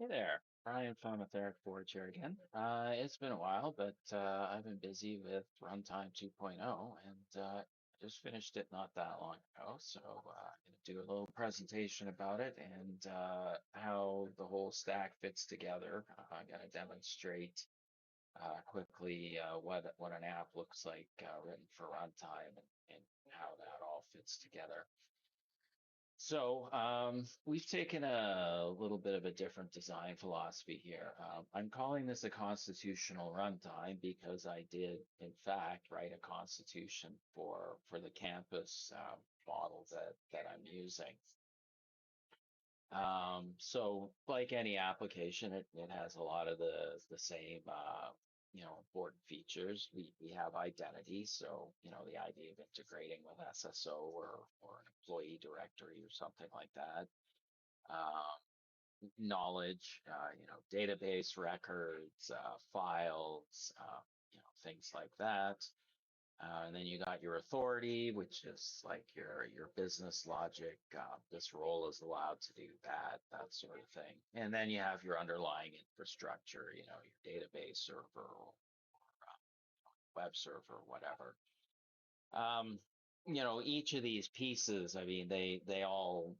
Hey there, Brian from Aetheric Forge here again. It's been a while, but I've been busy with Runtime 2.0 and I just finished it not that long ago. So I'm going to do a little presentation about it and how the whole stack fits together. I'm going to demonstrate quickly what an app looks like written for runtime and how that all fits together. So we've taken a little bit of a different design philosophy here. I'm calling this a constitutional runtime because I did, in fact, write a constitution for the campus model that I'm using. So like any application, it has a lot of the same important features. We have identity, so the idea of integrating with SSO or an employee directory or something like that. Knowledge, database records, files, things like that. And then you got your authority, which is like your business logic. This role is allowed to do that, that sort of thing. And then you have your underlying infrastructure, your database server or web server, whatever. Um, each of these pieces, I mean, they all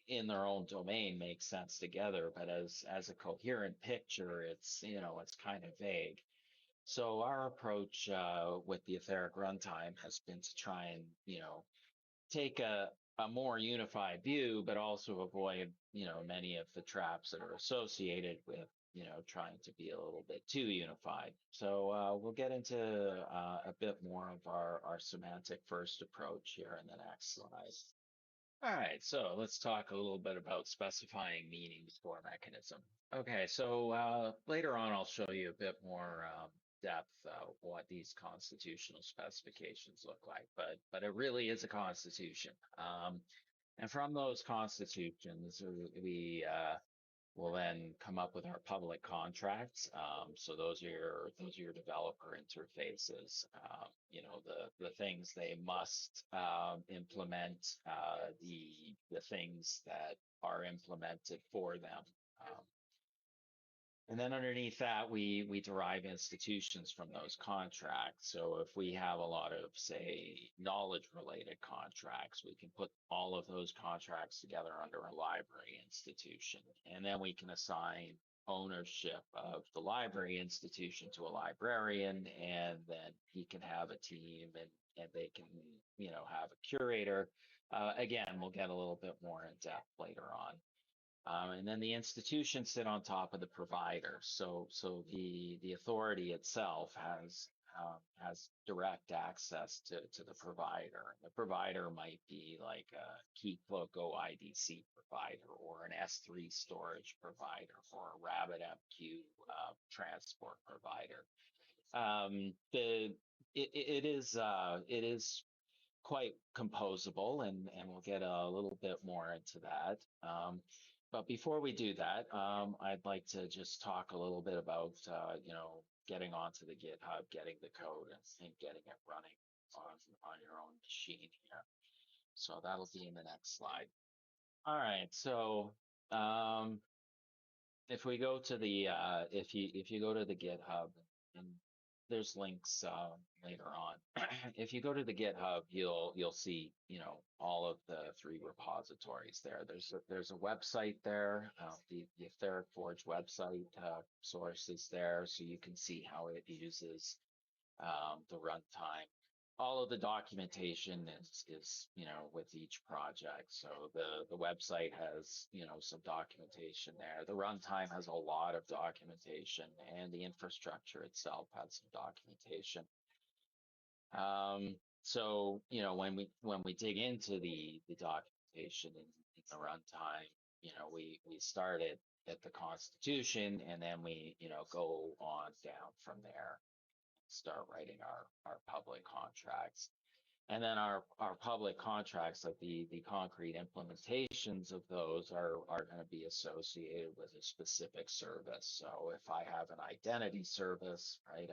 in their own domain make sense together, but as a coherent picture, it's kind of vague. So our approach with the etheric runtime has been to try and take a more unified view, but also avoid many of the traps that are associated with trying to be a little bit too unified. So we'll get into a bit more of our semantic first approach here in the next slide. All right, so let's talk a little bit about specifying meanings for a mechanism. Okay, so later on I'll show you a bit more depth what these constitutional specifications look like, but it really is a constitution. And from those constitutions, we we'll then come up with our public contracts. So those are your developer interfaces. The things they must implement, the things that are implemented for them. Um, and then underneath that, we derive institutions from those contracts. So if we have a lot of, say, knowledge related contracts, we can put all of those contracts together under a library institution. And then we can assign ownership of the library institution to a librarian, and then he can have a team and they can, have a curator. Again, we'll get a little bit more in depth later on. And then the institutions sit on top of the provider. So the authority itself has direct access to the provider. The provider might be like a Keycloak OIDC provider or an S3 storage provider or a RabbitMQ transport provider. It is quite composable, and we'll get a little bit more into that. But before we do that, I'd like to just talk a little bit about, getting onto the GitHub, getting the code, and getting it running on your own machine here. So that'll be in the next slide. All right. So um, if we go to the if you go to the GitHub, and there's links later on. If you go to the GitHub, you'll see all of the three repositories there. There's a website there, the Aetheric Forge website source is there, so you can see how it uses the runtime. All of the documentation is with each project. So the website has some documentation there. The runtime has a lot of documentation, and the infrastructure itself has some documentation. So when we dig into the documentation in the runtime, we started at the Constitution, and then we go on down from there, start writing our public contracts. And then our public contracts, like the concrete implementations of those are going to be associated with a specific service. So if I have an identity service, right,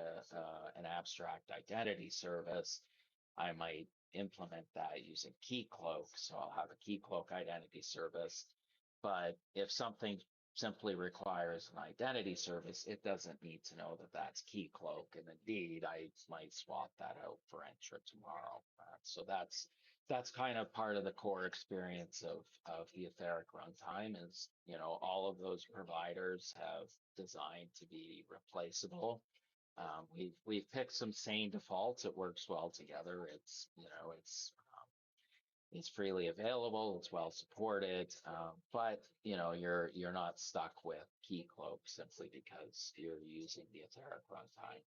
an abstract identity service, I might implement that using Keycloak. So I'll have a Keycloak identity service. But if something simply requires an identity service, it doesn't need to know that that's Keycloak. And indeed, I might swap that out for Entra tomorrow. So that's kind of part of the core experience of the Etheric runtime is, all of those providers have designed to be replaceable. We've picked some sane defaults. It works well together. It's freely available. It's well supported, but you're not stuck with Keycloak simply because you're using the Aetheric runtime.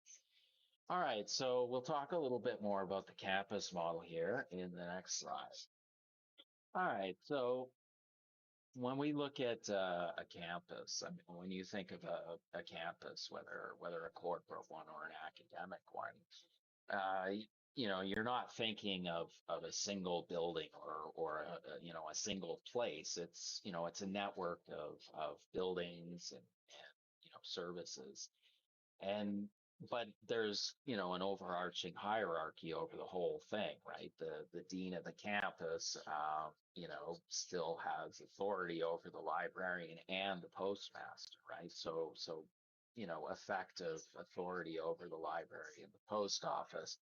All right, so we'll talk a little bit more about the campus model here in the next slide. All right, so when we look at a campus, I mean, when you think of a campus, whether a corporate one or an academic one, you're not thinking of a single building or a single place. It's a network of buildings and services. And but there's an overarching hierarchy over the whole thing, right? The dean of the campus, still has authority over the librarian and the postmaster, right? So effective authority over the library and the post office.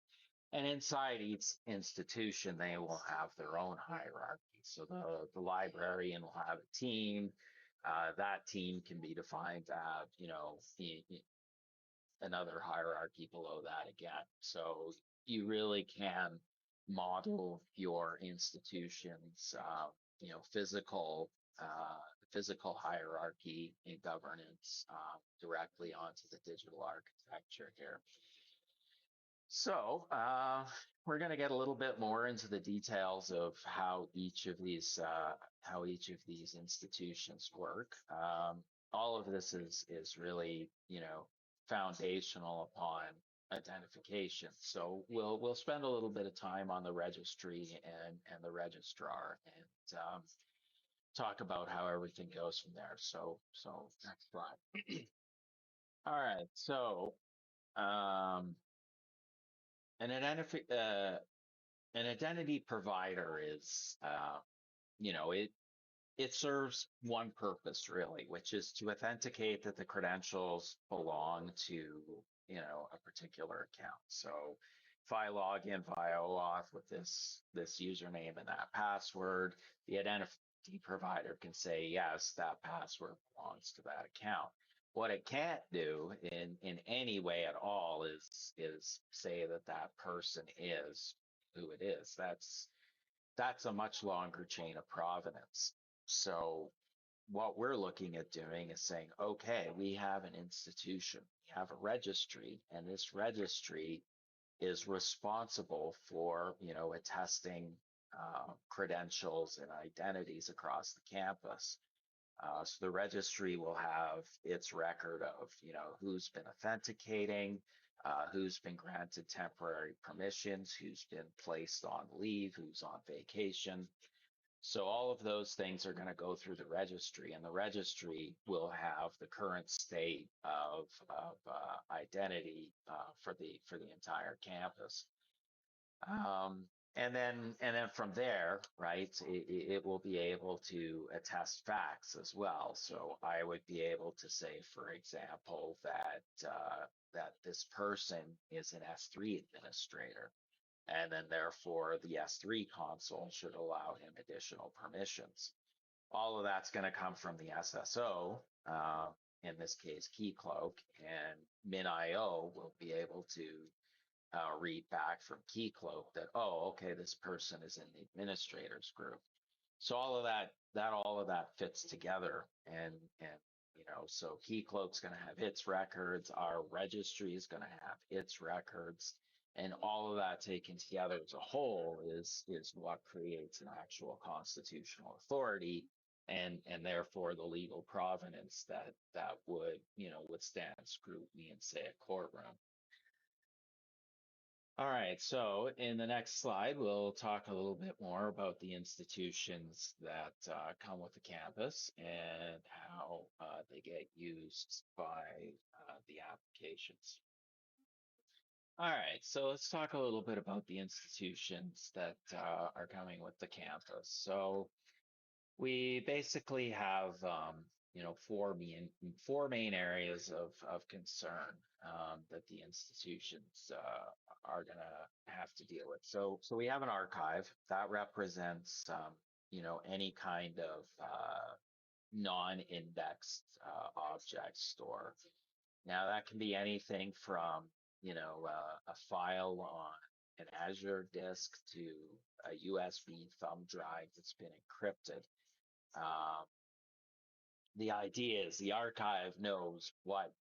And inside each institution, they will have their own hierarchy. So the librarian will have a team. That team can be defined to have, another hierarchy below that again. So you really can model your institution's, physical hierarchy and governance directly onto the digital architecture here. So we're going to get a little bit more into the details of how each of these institutions work. All of this is really foundational upon identification. So we'll spend a little bit of time on the registry and the registrar and talk about how everything goes from there. So next slide. All right. So um, an identity provider is, it serves one purpose really, which is to authenticate that the credentials belong to, a particular account. So if I log in via OAuth with this username and that password, the identity provider can say, yes, that password belongs to that account. What it can't do in any way at all is say that that person is who it is. That's a much longer chain of provenance. So what we're looking at doing is saying, okay, we have an institution, we have a registry, and this registry is responsible for, attesting credentials and identities across the campus. So the registry will have its record of, who's been authenticating, who's been granted temporary permissions, who's been placed on leave, who's on vacation. So all of those things are going to go through the registry, and the registry will have the current state of identity for the entire campus. And then from there, right, it will be able to attest facts as well. So I would be able to say, for example, that this person is an S3 administrator, and then therefore the S3 console should allow him additional permissions. All of that's going to come from the SSO, in this case Keycloak, and MinIO will be able to read back from Keycloak that, oh, okay, this person is in the administrators group. So all of that fits together, and so Keycloak's going to have its records, our registry is going to have its records, and all of that taken together as a whole is what creates an actual constitutional authority, and therefore the legal provenance that would withstand scrutiny in, say, a courtroom. All right, so in the next slide, we'll talk a little bit more about the institutions that come with the campus and how they get used by the applications. All right, so let's talk a little bit about the institutions that are coming with the campus. So we basically have, four main areas of concern that the institutions are going to have to deal with. So we have an archive that represents, any kind of non-indexed object store. Now that can be anything from, a file on an Azure disk to a USB thumb drive that's been encrypted. Um, the idea is the archive knows what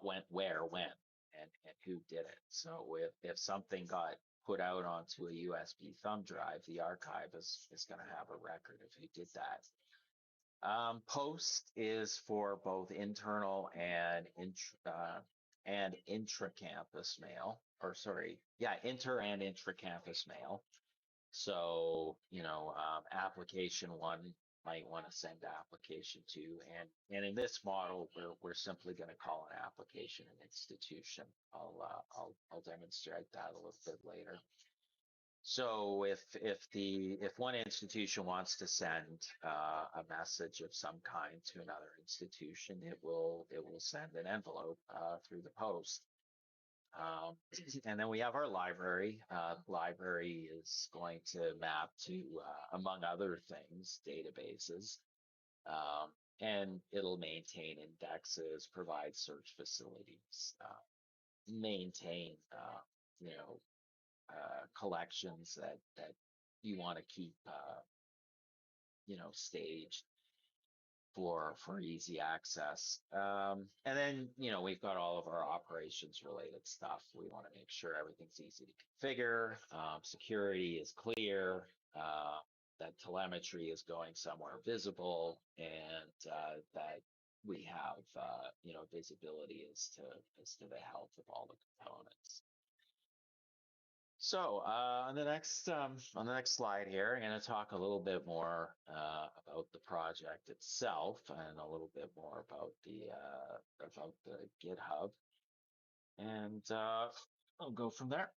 went where when and who did it. So if something got put out onto a USB thumb drive, the archive is going to have a record of who did that. Post is for both internal and intra-campus mail, or sorry, yeah, inter and intra-campus mail. So, application one might want to send application two, and in this model, we're simply going to call an application an institution. I'll demonstrate that a little bit later. So if one institution wants to send a message of some kind to another institution, it will send an envelope through the post. And then we have our library. Library is going to map to, among other things, databases. And it'll maintain indexes, provide search facilities, maintain, collections that you want to keep, staged for easy access. And then, we've got all of our operations related stuff. We want to make sure everything's easy to configure, security is clear, that telemetry is going somewhere visible, and that we have, visibility as to the health of all the components. So on the next slide here, I'm going to talk a little bit more about the project itself and a little bit more about the GitHub, and I'll go from there.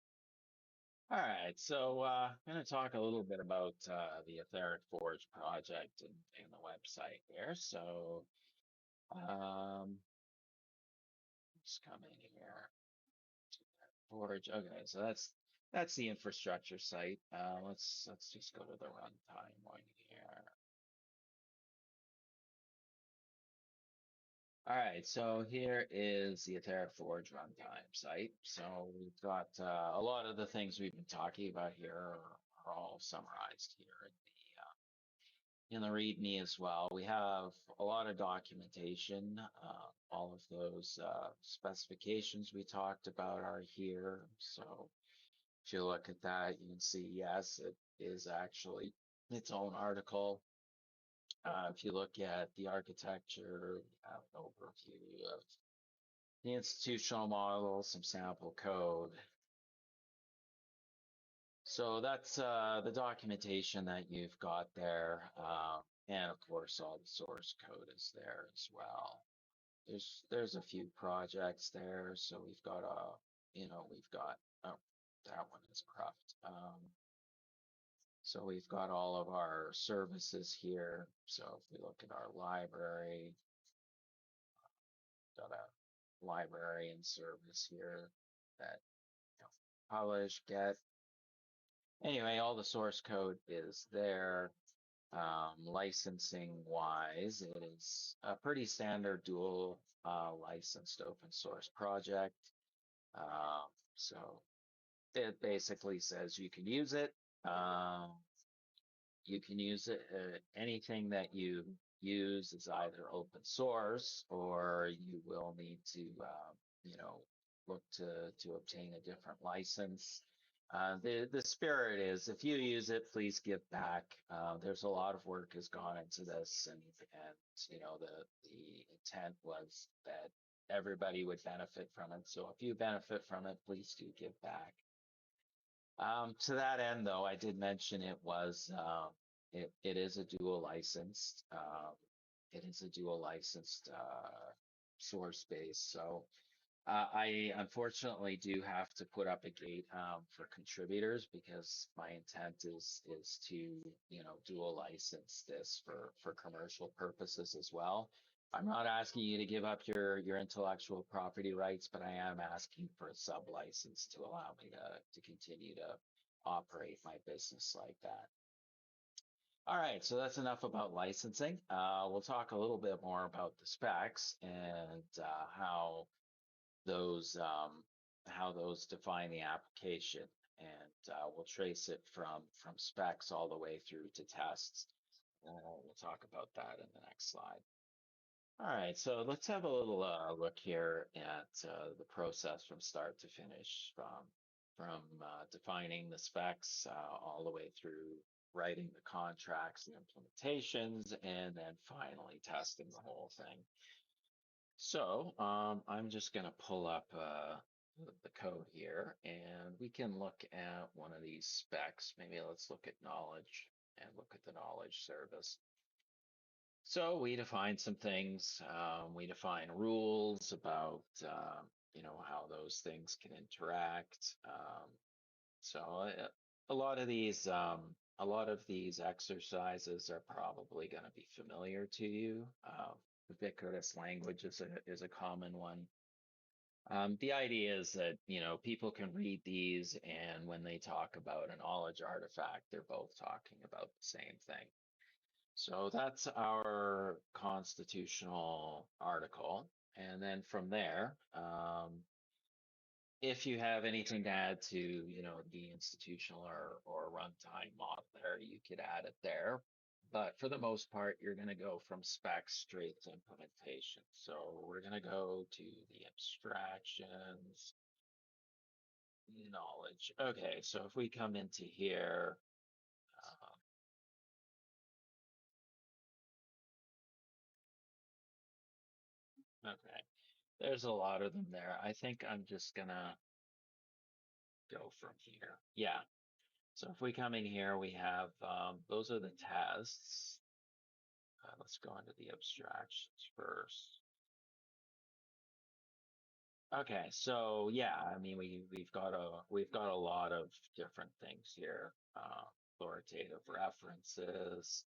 All right, so I'm going to talk a little bit about the Aetheric Forge project and the website here. So let's come in here. Forge. Okay, so that's the infrastructure site. Let's just go to the runtime one here. All right, so here is the Aetheric Forge runtime site. So we've got a lot of the things we've been talking about here are all summarized here in the README as well. We have a lot of documentation. All of those specifications we talked about are here. So if you look at that, you can see, yes, it is actually its own article. If you look at the architecture, we have an overview of the institutional model, some sample code. So that's the documentation that you've got there. And of course, all the source code is there as well. There's a few projects there. So we've got oh, that one is cropped. So we've got all of our services here. So if we look at our library, got a librarian service here that, publish, get. Anyway, all the source code is there. Licensing wise, it is a pretty standard dual licensed open source project. So it basically says you can use it. You can use it. Anything that you use is either open source, or you will need to, look to obtain a different license. The spirit is, if you use it, please give back. There's a lot of work has gone into this, and the intent was that everybody would benefit from it. So if you benefit from it, please do give back. To that end, though, I did mention it is a dual licensed. It is a dual licensed source base. So I unfortunately do have to put up a gate for contributors, because my intent is to dual license this for commercial purposes as well. I'm not asking you to give up your intellectual property rights, but I am asking for a sub license to allow me to continue to operate my business like that. All right, so that's enough about licensing. We'll talk a little bit more about the specs and those um, how those define the application, and we'll trace it from specs all the way through to tests. We'll talk about that in the next slide. All right, so let's have a little look here at the process from start to finish, from defining the specs all the way through writing the contracts and implementations, and then finally testing the whole thing. So I'm just going to pull up the code here, and we can look at one of these specs. Maybe let's look at knowledge and look at the knowledge service. So we define some things. We define rules about how those things can interact. So a lot of these exercises are probably going to be familiar to you. Ubiquitous language is a common one. The idea is that people can read these, and when they talk about a knowledge artifact, they're both talking about the same thing. So that's our constitutional article. And then from there, if you have anything to add to, the institutional or runtime model there, you could add it there. But for the most part, you're going to go from specs straight to implementation. So we're going to go to the abstractions, knowledge. Okay, so if we come into here, okay, there's a lot of them there. I think I'm just gonna go from here. Yeah. So if we come in here, we have those are the tests. Let's go into the abstractions first. Okay, so yeah, I mean we've got a lot of different things here. Authoritative references,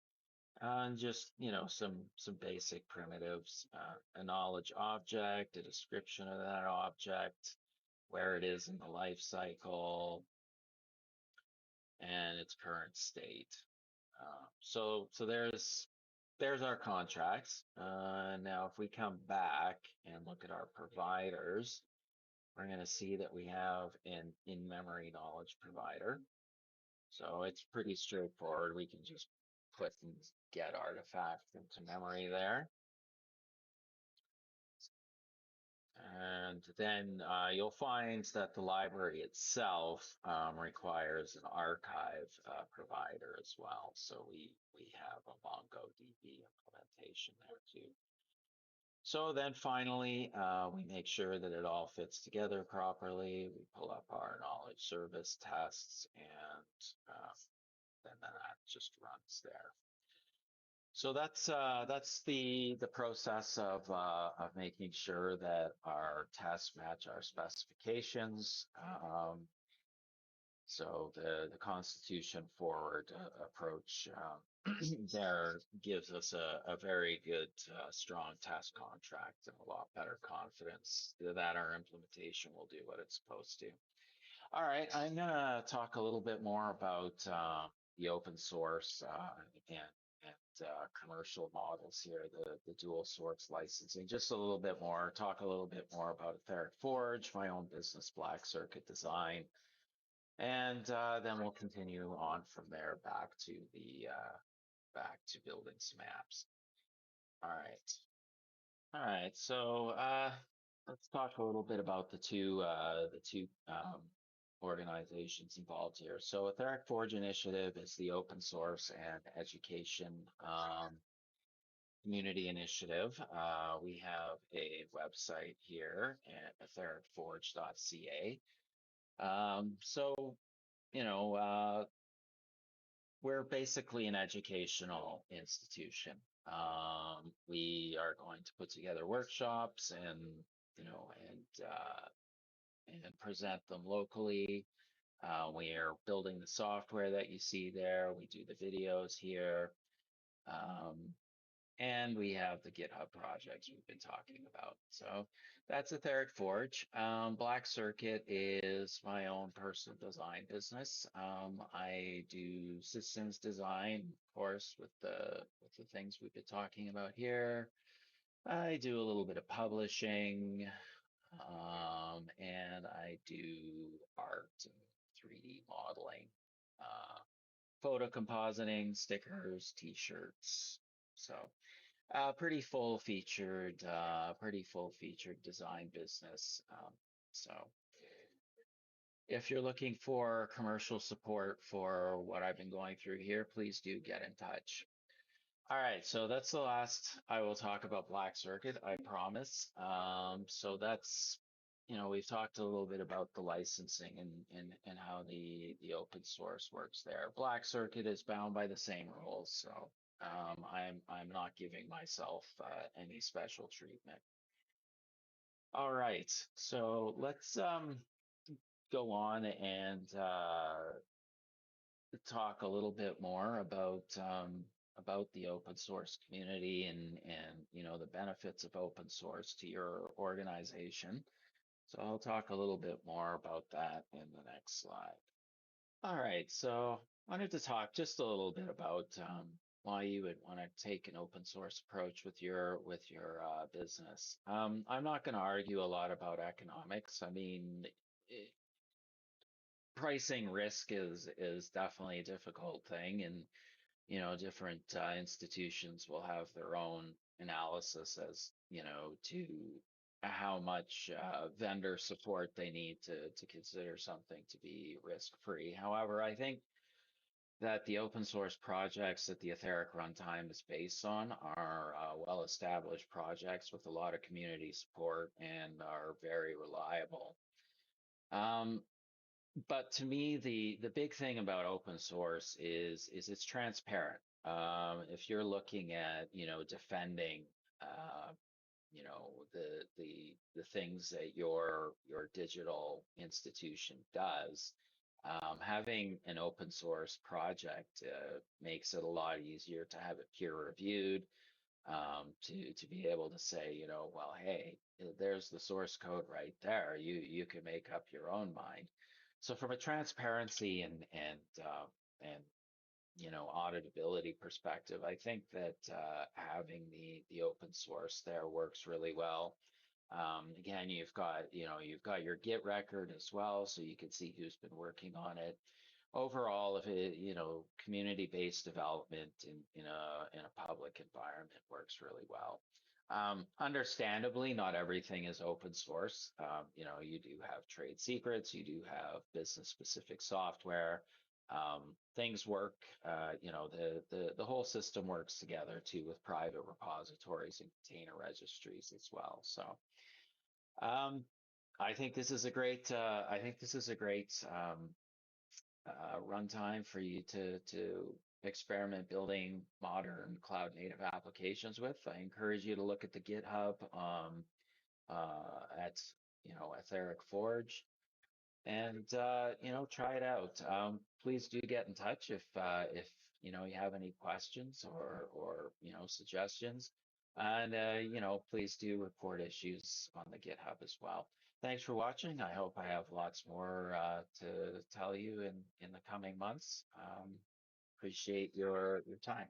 and just some basic primitives. A knowledge object, a description of that object, where it is in the life cycle, and its current state. So there's our contracts. Now, if we come back and look at our providers, we're going to see that we have an in-memory knowledge provider. So it's pretty straightforward. We can just put and get artifacts into memory there. And then you'll find that the library itself requires an archive provider as well. So we have a MongoDB implementation there too. So then finally, we make sure that it all fits together properly. We pull up our knowledge service tests, and then that just runs there. So that's the process of making sure that our tests match our specifications. So the Constitution forward approach there gives us a very good, strong test contract and a lot better confidence that our implementation will do what it's supposed to. All right, I'm gonna talk a little bit more about the open source and commercial models here, the dual source licensing. Just a little bit more, talk a little bit more about Aetheric Forge, my own business, Black Circuit Design, and then we'll continue on from there back to building some apps. All right. All right. So let's talk a little bit about the two organizations involved here. So Etheric Forge Initiative is the open source and education community initiative. We have a website here at ethericforge.ca. So you know, we're basically an educational institution. We are going to put together workshops and present them locally. We are building the software that you see there. We do the videos here. Um, and we have the GitHub projects we've been talking about. So that's Etheric Forge. Black Circuit is my own personal design business. I do systems design, of course, with the things we've been talking about here. I do a little bit of publishing, and I do art and 3D modeling, photo compositing, stickers, t-shirts. So pretty full featured design business. So if you're looking for commercial support for what I've been going through here, please do get in touch. All right, so that's the last I will talk about Black Circuit, I promise. So that's, we've talked a little bit about the licensing and how the open source works there. Black Circuit is bound by the same rules, so I'm not giving myself any special treatment. All right, so let's go on and talk a little bit more about the open source community and the benefits of open source to your organization. So I'll talk a little bit more about that in the next slide. All right, so I wanted to talk just a little bit about why you would want to take an open source approach with your business. I'm not going to argue a lot about economics. I mean, pricing risk is definitely a difficult thing, and different institutions will have their own analysis as to how much vendor support they need to consider something to be risk free. However, I think that the open source projects that the Aetheric Runtime is based on are well established projects with a lot of community support and are very reliable. Um, but to me, the big thing about open source is it's transparent. If you're looking at defending uh, the things that your digital institution does, having an open source project makes it a lot easier to have it peer reviewed, to be able to say, well, hey, there's the source code right there. You can make up your own mind. So from a transparency and auditability perspective, I think that having the open source there works really well. Again, you've got your Git record as well, so you can see who's been working on it. Overall, if it, community-based development in a public environment works really well. Understandably, not everything is open source. You do have trade secrets, you do have business-specific software. Things work, the whole system works together too with private repositories and container registries as well. So um, I think this is a great runtime for you to experiment building modern cloud native applications with. I encourage you to look at the GitHub at Aetheric Forge and try it out. Please do get in touch if you have any questions or suggestions, and please do report issues on the GitHub as well. Thanks for watching. I hope I have lots more to tell you in the coming months. Appreciate your time.